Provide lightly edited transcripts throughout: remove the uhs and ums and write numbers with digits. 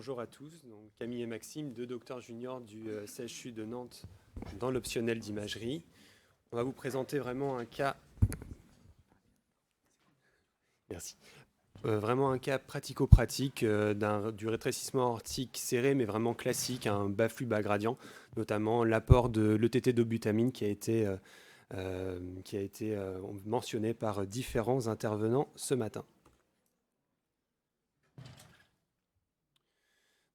Bonjour à tous, donc Camille et Maxime, deux docteurs juniors du CHU de Nantes dans l'optionnel d'imagerie. On va vous présenter vraiment un cas, merci, vraiment un cas pratico-pratique du rétrécissement aortique serré, mais vraiment classique, un bas flux, bas gradient, notamment l'apport de l'ETT d'obutamine qui a été mentionné par différents intervenants ce matin.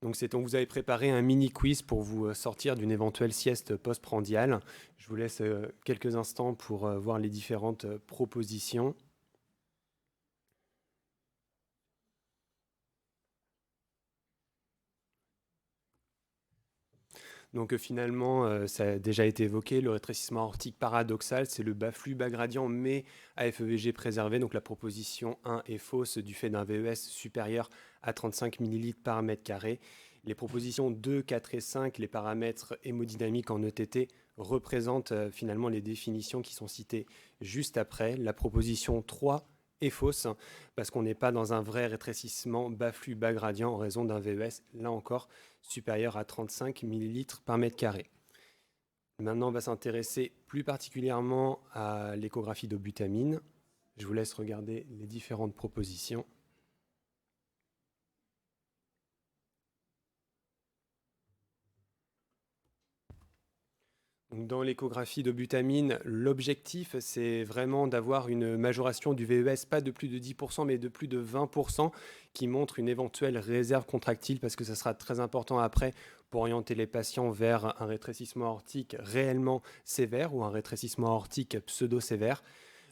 Donc on vous avait préparé un mini quiz pour vous sortir d'une éventuelle sieste postprandiale. Je vous laisse quelques instants pour voir les différentes propositions. Donc finalement, ça a déjà été évoqué, le rétrécissement aortique paradoxal, c'est le bas flux, bas gradient, mais à FEVG préservé. Donc la proposition 1 est fausse du fait d'un VES supérieur à 35 ml par mètre carré. Les propositions 2, 4 et 5, les paramètres hémodynamiques en ETT, représentent finalement les définitions qui sont citées juste après. La proposition 3 est fausse parce qu'on n'est pas dans un vrai rétrécissement bas flux, bas gradient en raison d'un VES, là encore, supérieur à 35 ml par mètre carré. Maintenant, on va s'intéresser plus particulièrement à l'échographie d'obutamine. Je vous laisse regarder les différentes propositions. Dans l'échographie d'obutamine, l'objectif, c'est vraiment d'avoir une majoration du VES, pas de plus de 10%, mais de plus de 20%, qui montre une éventuelle réserve contractile, parce que ça sera très important après pour orienter les patients vers un rétrécissement aortique réellement sévère ou un rétrécissement aortique pseudo-sévère.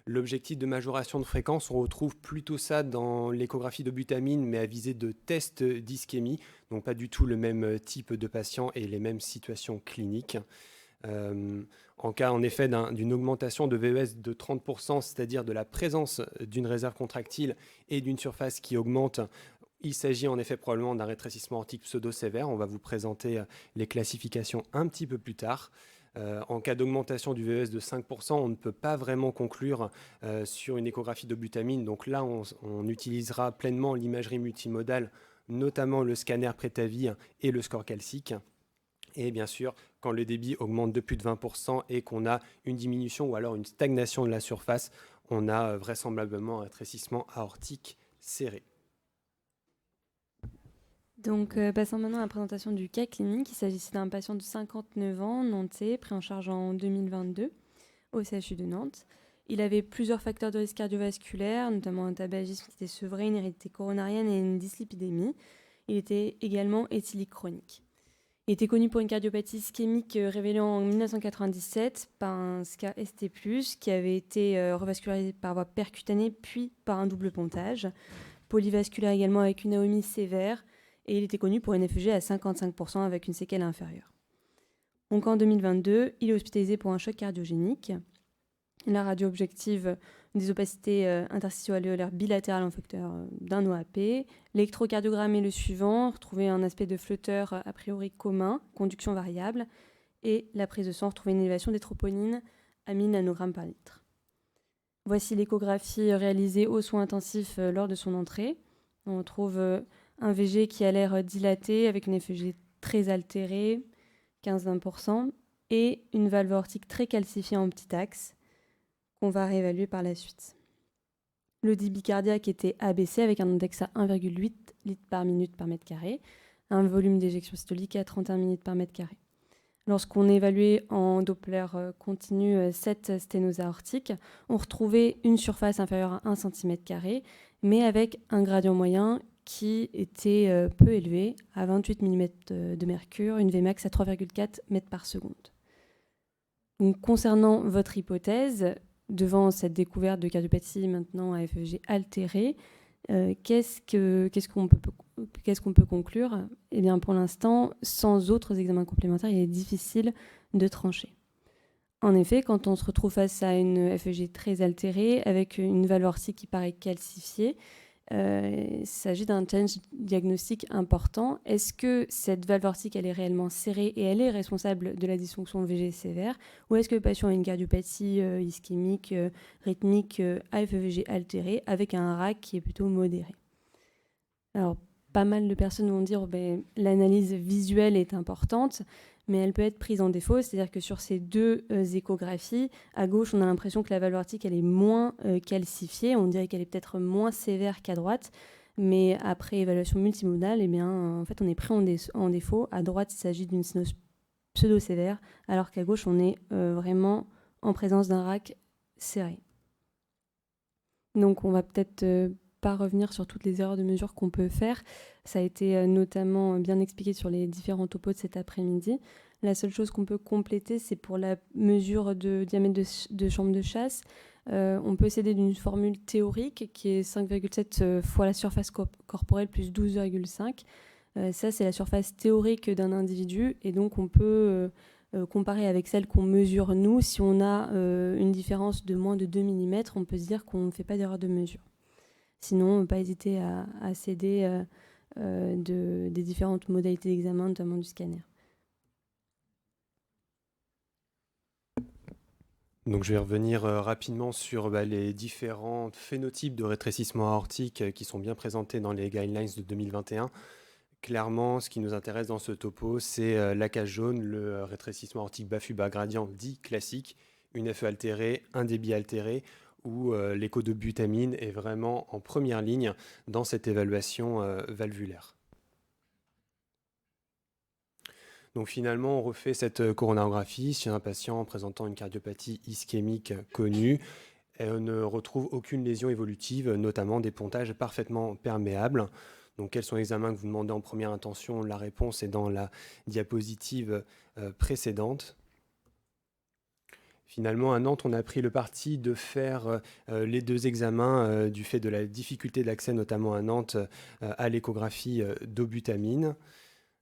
L'objectif de majoration de fréquence, on retrouve plutôt ça dans l'échographie d'obutamine, mais à visée de test d'ischémie, donc pas du tout le même type de patient et les mêmes situations cliniques. En cas en effet d'une augmentation de VES de 30%, c'est-à-dire de la présence d'une réserve contractile et d'une surface qui augmente, il s'agit en effet probablement d'un rétrécissement aortique pseudo-sévère. On va vous présenter les classifications un petit peu plus tard. En cas d'augmentation du VES de 5%, on ne peut pas vraiment conclure sur une échographie d'obutamine. Donc là, on utilisera pleinement l'imagerie multimodale, notamment le scanner Pretavi et le score calcique. Et bien sûr, quand le débit augmente de plus de 20% et qu'on a une diminution ou alors une stagnation de la surface, on a vraisemblablement un rétrécissement aortique serré. Donc, passons maintenant à la présentation du cas clinique. Il s'agissait d'un patient de 59 ans, nantais, pris en charge en 2022 au CHU de Nantes. Il avait plusieurs facteurs de risque cardiovasculaire, notamment un tabagisme qui était sevré, une hérédité coronarienne et une dyslipidémie. Il était également éthylique chronique. Il était connu pour une cardiopathie ischémique révélée en 1997 par un SCA-ST+, qui avait été revascularisé par voie percutanée puis par un double pontage. Polyvasculaire également avec une aomie sévère. Et il était connu pour une FEG à 55% avec une séquelle inférieure. Donc en 2022, il est hospitalisé pour un choc cardiogénique. La radio objective des opacités interstitio-alvéolaires bilatérales en facteur d'un OAP. L'électrocardiogramme est le suivant, retrouver un aspect de flotteur a priori commun, conduction variable, et la prise de sang, retrouver une élévation des troponines à 1000 nanogrammes par litre. Voici l'échographie réalisée aux soins intensifs lors de son entrée. On trouve un VG qui a l'air dilaté avec une FEG très altérée, 15-20%, et une valve aortique très calcifiée en petit axe, qu'on va réévaluer par la suite. Le débit cardiaque était abaissé avec un index à 1,8 litres par minute par mètre carré, un volume d'éjection systolique à 31 minutes par mètre carré. Lorsqu'on évaluait en Doppler continu cette sténose aortique, on retrouvait une surface inférieure à 1 cm², mais avec un gradient moyen qui était peu élevé, à 28 mm de mercure, une Vmax à 3,4 mètres par seconde. Donc, concernant votre hypothèse, devant cette découverte de cardiopathie maintenant à FEG altérée, qu'est-ce qu'on peut conclure ? Eh bien, pour l'instant, sans autres examens complémentaires, il est difficile de trancher. En effet, quand on se retrouve face à une FEG très altérée, avec une valve aortique qui paraît calcifiée, il s'agit d'un challenge diagnostique important. Est-ce que cette valve aortique elle est réellement serrée et elle est responsable de la dysfonction VG sévère, ou est-ce que le patient a une cardiopathie ischémique, rythmique, AFEVG altérée avec un RAC qui est plutôt modéré ? Alors, pas mal de personnes vont dire l'analyse visuelle est importante, mais elle peut être prise en défaut. C'est-à-dire que sur ces deux échographies, à gauche, on a l'impression que la valve aortique elle est moins calcifiée. On dirait qu'elle est peut-être moins sévère qu'à droite. Mais après évaluation multimodale, en fait, on est pris en défaut. À droite, il s'agit d'une sténose pseudo-sévère, alors qu'à gauche, on est vraiment en présence d'un RAC serré. Donc, on va peut-être pas revenir sur toutes les erreurs de mesure qu'on peut faire. Ça a été notamment bien expliqué sur les différents topos de cet après-midi. La seule chose qu'on peut compléter, c'est pour la mesure de diamètre de chambre de chasse. On peut s'aider d'une formule théorique qui est 5,7 fois la surface corporelle plus 12,5. Ça, c'est la surface théorique d'un individu. Et donc, on peut comparer avec celle qu'on mesure nous. Si on a une différence de moins de 2 mm, on peut se dire qu'on ne fait pas d'erreur de mesure. Sinon, pas hésiter à s'aider des différentes modalités d'examen, notamment du scanner. Donc je vais revenir rapidement sur les différents phénotypes de rétrécissement aortique qui sont bien présentés dans les guidelines de 2021. Clairement, ce qui nous intéresse dans ce topo, c'est la case jaune, le rétrécissement aortique bas gradient dit classique, une FE altérée, un débit altéré, où l'écho de butamine est vraiment en première ligne dans cette évaluation valvulaire. Donc finalement, on refait cette coronarographie chez un patient présentant une cardiopathie ischémique connue et on ne retrouve aucune lésion évolutive, notamment des pontages parfaitement perméables. Donc quels sont les examens que vous demandez en première intention? La réponse est dans la diapositive précédente. Finalement, à Nantes, on a pris le parti de faire les deux examens du fait de la difficulté d'accès, notamment à Nantes, à l'échographie d'obutamine.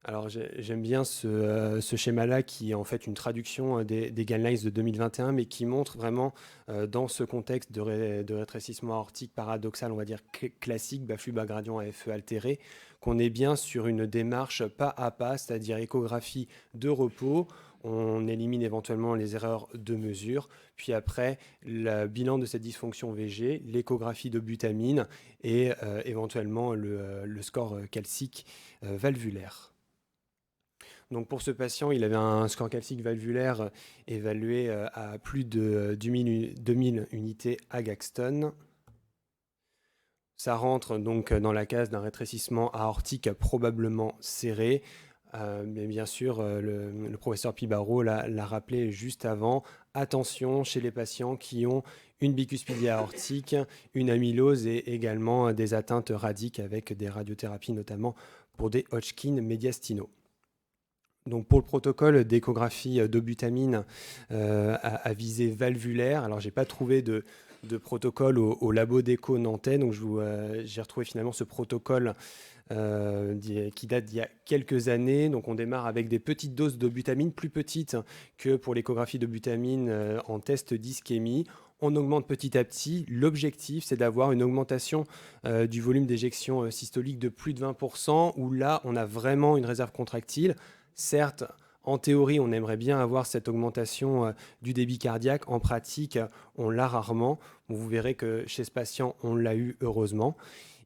Alors j'aime bien ce schéma-là qui est en fait une traduction des guidelines de 2021, mais qui montre vraiment dans ce contexte de rétrécissement aortique paradoxal, on va dire classique, bas flux, bas gradient à FE altéré, qu'on est bien sur une démarche pas à pas, c'est-à-dire échographie de repos. On élimine éventuellement les erreurs de mesure, puis après le bilan de cette dysfonction VG, l'échographie de butamine et éventuellement le score calcique valvulaire. Donc pour ce patient, il avait un score calcique valvulaire évalué à plus de 2000 unités Agaxton. Ça rentre donc dans la case d'un rétrécissement aortique probablement serré. Mais bien sûr, le professeur Pibaro l'a rappelé juste avant. Attention chez les patients qui ont une bicuspidie aortique, une amylose et également des atteintes radiques avec des radiothérapies, notamment pour des Hodgkin médiastinaux. Donc pour le protocole d'échographie d'obutamine à visée valvulaire, alors j'ai pas trouvé de protocole au labo d'écho nantais, donc j'ai retrouvé finalement ce protocole qui date d'il y a quelques années. Donc on démarre avec des petites doses d'obutamine, plus petites que pour l'échographie d'obutamine en test d'ischémie. On augmente petit à petit. L'objectif, c'est d'avoir une augmentation du volume d'éjection systolique de plus de 20%, où là, on a vraiment une réserve contractile. Certes, en théorie, on aimerait bien avoir cette augmentation du débit cardiaque. En pratique, on l'a rarement. Vous verrez que chez ce patient, on l'a eu heureusement.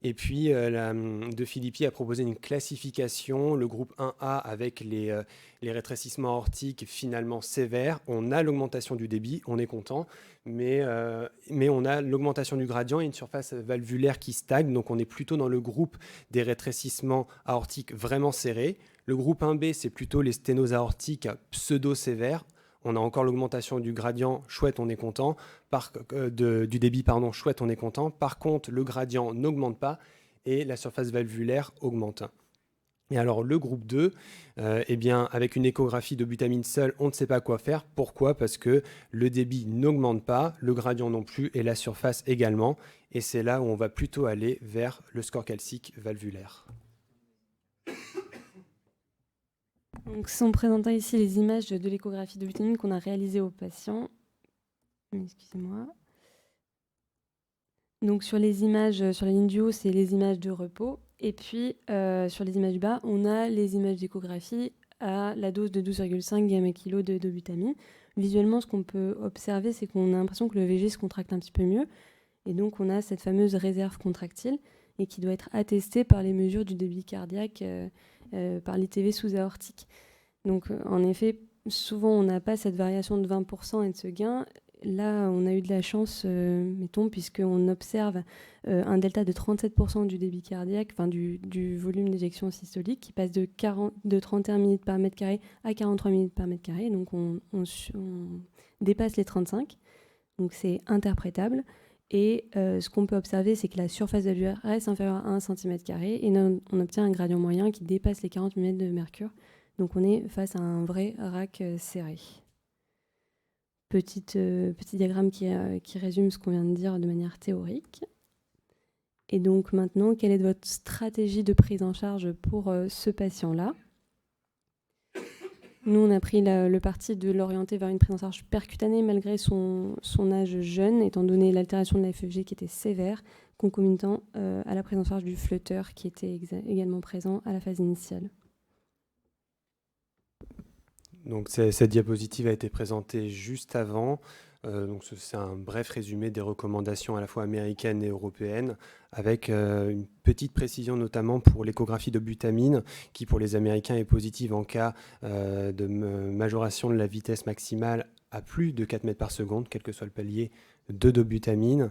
Et puis, De Filippi a proposé une classification, le groupe 1A avec les rétrécissements aortiques finalement sévères. On a l'augmentation du débit, on est content, mais on a l'augmentation du gradient et une surface valvulaire qui stagne. Donc, on est plutôt dans le groupe des rétrécissements aortiques vraiment serrés. Le groupe 1B, c'est plutôt les sténoses aortiques pseudo-sévères. On a encore l'augmentation du gradient, chouette, on est content. Du débit, pardon, chouette, on est content. Par contre, le gradient n'augmente pas et la surface valvulaire augmente. Et alors, le groupe 2, avec une échographie de butamine seule, on ne sait pas quoi faire. Pourquoi? Parce que le débit n'augmente pas, le gradient non plus et la surface également. Et c'est là où on va plutôt aller vers le score calcique valvulaire. Donc, sont présentées ici les images de l'échographie de butamine qu'on a réalisée aux patients. Excusez-moi. Donc, sur les images, sur la ligne du haut, c'est les images de repos. Et puis, sur les images du bas, on a les images d'échographie à la dose de 12,5 gamma-kilo de butamine. Visuellement, ce qu'on peut observer, c'est qu'on a l'impression que le VG se contracte un petit peu mieux. Et donc, on a cette fameuse réserve contractile. et qui doit être attesté par les mesures du débit cardiaque par l'ITV sous-aortique. Donc en effet, souvent on n'a pas cette variation de 20% et de ce gain. Là, on a eu de la chance, mettons, puisqu'on observe un delta de 37% du débit cardiaque, enfin du volume d'éjection systolique, qui passe de 31 minutes par mètre carré à 43 minutes par mètre carré. Donc on dépasse les 35. Donc c'est interprétable. Et ce qu'on peut observer, c'est que la surface de l'UR reste inférieure à 1 cm² et on obtient un gradient moyen qui dépasse les 40 mm de mercure. Donc on est face à un vrai RAC serré. Petit diagramme qui résume ce qu'on vient de dire de manière théorique. Et donc maintenant, quelle est votre stratégie de prise en charge pour ce patient-là ? Nous, on a pris le parti de l'orienter vers une prise en charge percutanée malgré son âge jeune, étant donné l'altération de la FEG qui était sévère, concomitant à la prise en charge du flotteur qui était également présent à la phase initiale. Donc cette diapositive a été présentée juste avant. Donc c'est un bref résumé des recommandations à la fois américaines et européennes, avec une petite précision notamment pour l'échographie de butamine, qui pour les Américains est positive en cas de majoration de la vitesse maximale à plus de 4 mètres par seconde, quel que soit le palier de dobutamine.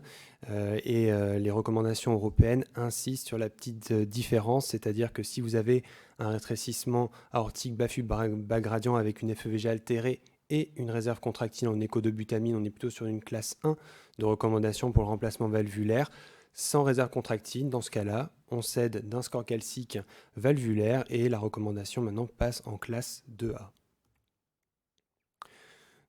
Et les recommandations européennes insistent sur la petite différence, c'est-à-dire que si vous avez un rétrécissement aortique bas gradient avec une FEVG altérée et une réserve contractile en écho de butamine, on est plutôt sur une classe 1 de recommandation pour le remplacement valvulaire. Sans réserve contractile, dans ce cas-là, on cède d'un score calcique valvulaire et la recommandation maintenant passe en classe 2A.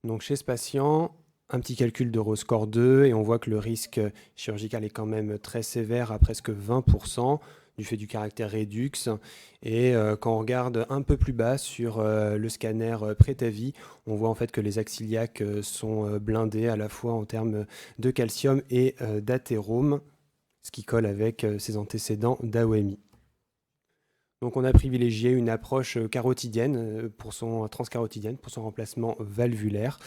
Donc chez ce patient, un petit calcul d'Euroscore 2 et on voit que le risque chirurgical est quand même très sévère à presque 20% du fait du caractère rédux. Et quand on regarde un peu plus bas sur le scanner Pretavi, on voit en fait que les axes iliaques sont blindés à la fois en termes de calcium et d'athérome, ce qui colle avec ses antécédents d'AOMI. Donc on a privilégié une approche carotidienne transcarotidienne pour son remplacement valvulaire.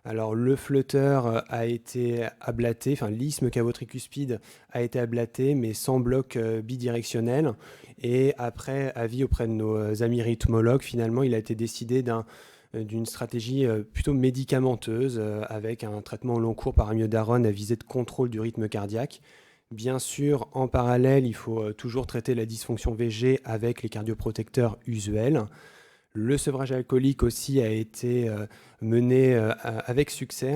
Alors le flotteur a été ablaté, enfin l'isthme cavo-tricuspide a été ablaté, mais sans bloc bidirectionnel. Et après avis auprès de nos amis rythmologues, finalement il a été décidé d'une stratégie plutôt médicamenteuse avec un traitement au long cours par amiodarone à visée de contrôle du rythme cardiaque. Bien sûr, en parallèle, il faut toujours traiter la dysfonction VG avec les cardioprotecteurs usuels. Le sevrage alcoolique aussi a été mené avec succès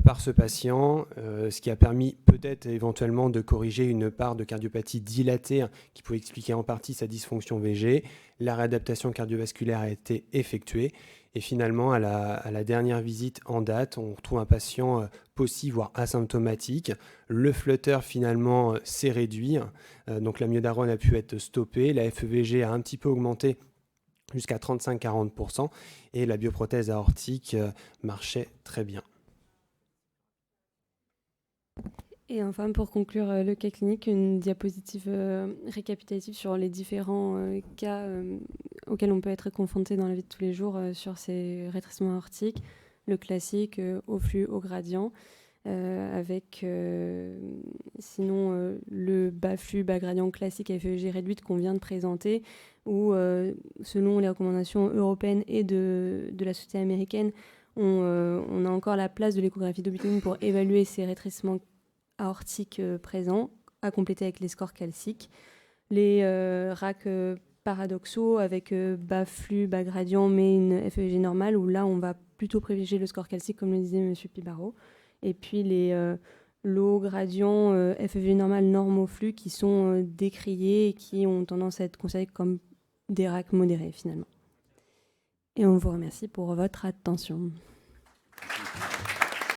par ce patient, ce qui a permis peut-être éventuellement de corriger une part de cardiopathie dilatée qui pouvait expliquer en partie sa dysfonction VG. La réadaptation cardiovasculaire a été effectuée. Et finalement, à la dernière visite en date, on retrouve un patient possible, voire asymptomatique. Le flotteur, finalement, s'est réduit. Donc l'amiodarone a pu être stoppé. La FEVG a un petit peu augmenté jusqu'à 35-40%. Et la bioprothèse aortique marchait très bien. Et enfin, pour conclure le cas clinique, une diapositive récapitulative sur les différents cas auxquels on peut être confronté dans la vie de tous les jours sur ces rétrécissements aortiques. Le classique, au flux, au gradient, avec sinon le bas flux, bas gradient classique à FEG réduite qu'on vient de présenter, où selon les recommandations européennes et de la société américaine, on a encore la place de l'échographie d'obutamine pour évaluer ces rétrécissements aortiques présents, à compléter avec les scores calciques. Les RAC paradoxaux avec bas flux, bas gradient, mais une FEG normale, où là, on va plutôt privilégier le score calcique, comme le disait M. Pibaro. Et puis les low gradient FEG normal, normoflux, qui sont décriés et qui ont tendance à être considérés comme des RAC modérés, finalement. Et on vous remercie pour votre attention.